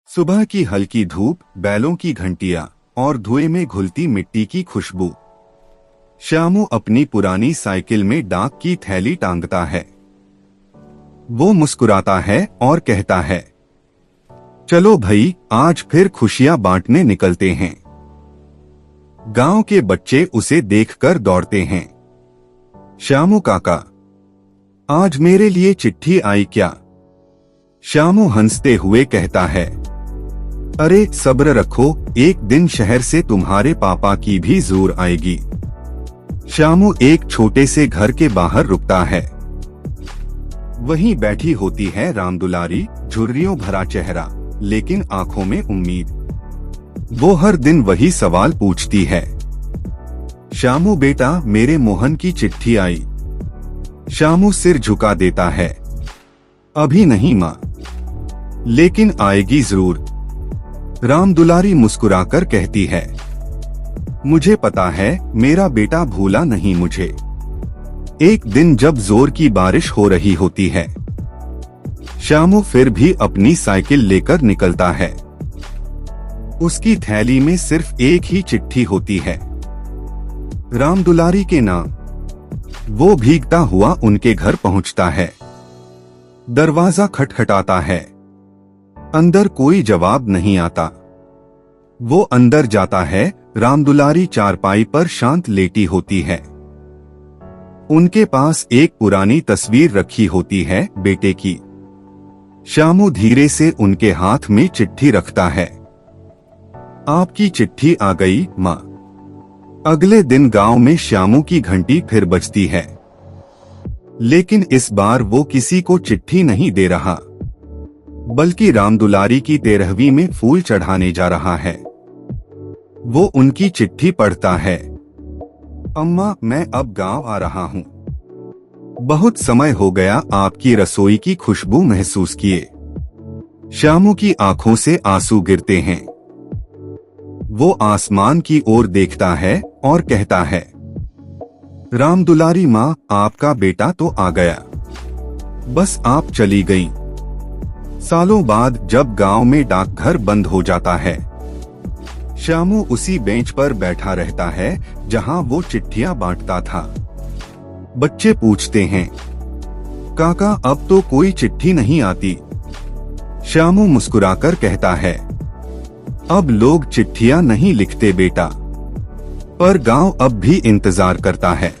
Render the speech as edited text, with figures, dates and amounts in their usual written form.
सुबह की हल्की धूप, बैलों की घंटियां और धुएं में घुलती मिट्टी की खुशबू। श्यामू अपनी पुरानी साइकिल में डाक की थैली टांगता है। वो मुस्कुराता है और कहता है, चलो भाई, आज फिर खुशियां बांटने निकलते हैं। गांव के बच्चे उसे देखकर दौड़ते हैं। श्यामू काका, आज मेरे लिए चिट्ठी आई क्या? श्यामू हंसते हुए कहता है, अरे सब्र रखो, एक दिन शहर से तुम्हारे पापा की भी जरूर आएगी। श्यामू एक छोटे से घर के बाहर रुकता है। वहीं बैठी होती है रामदुलारी, झुर्रियों भरा चेहरा, लेकिन आंखों में उम्मीद। वो हर दिन वही सवाल पूछती है, श्यामू बेटा, मेरे मोहन की चिट्ठी आई? श्यामू सिर झुका देता है, अभी नहीं माँ, लेकिन आएगी जरूर। रामदुलारी मुस्कुराकर कहती है, मुझे पता है, मेरा बेटा भूला नहीं मुझे। एक दिन जब जोर की बारिश हो रही होती है, श्यामू फिर भी अपनी साइकिल लेकर निकलता है। उसकी थैली में सिर्फ एक ही चिट्ठी होती है, रामदुलारी के नाम। वो भीगता हुआ उनके घर पहुंचता है। दरवाजा खटखटाता है। अंदर कोई जवाब नहीं आता। वो अंदर जाता है। रामदुलारी चारपाई पर शांत लेटी होती है। उनके पास एक पुरानी तस्वीर रखी होती है, बेटे की। श्यामू धीरे से उनके हाथ में चिट्ठी रखता है। आपकी चिट्ठी आ गई माँ। अगले दिन गांव में श्यामू की घंटी फिर बजती है, लेकिन इस बार वो किसी को चिट्ठी नहीं दे रहा, बल्कि रामदुलारी की 13वीं में फूल चढ़ाने जा रहा है। वो उनकी चिट्ठी पढ़ता है, अम्मा, मैं अब गांव आ रहा हूँ। बहुत समय हो गया आपकी रसोई की खुशबू महसूस किए। श्यामू की आंखों से आंसू गिरते हैं। वो आसमान की ओर देखता है और कहता है, रामदुलारी माँ, आपका बेटा तो आ गया, बस आप चली गईं। सालों बाद जब गांव में डाकघर बंद हो जाता है, श्यामू उसी बेंच पर बैठा रहता है जहां वो चिट्ठियां बांटता था। बच्चे पूछते हैं, काका, अब तो कोई चिट्ठी नहीं आती। श्यामू मुस्कुराकर कहता है, अब लोग चिट्ठियां नहीं लिखते बेटा, पर गांव अब भी इंतजार करता है।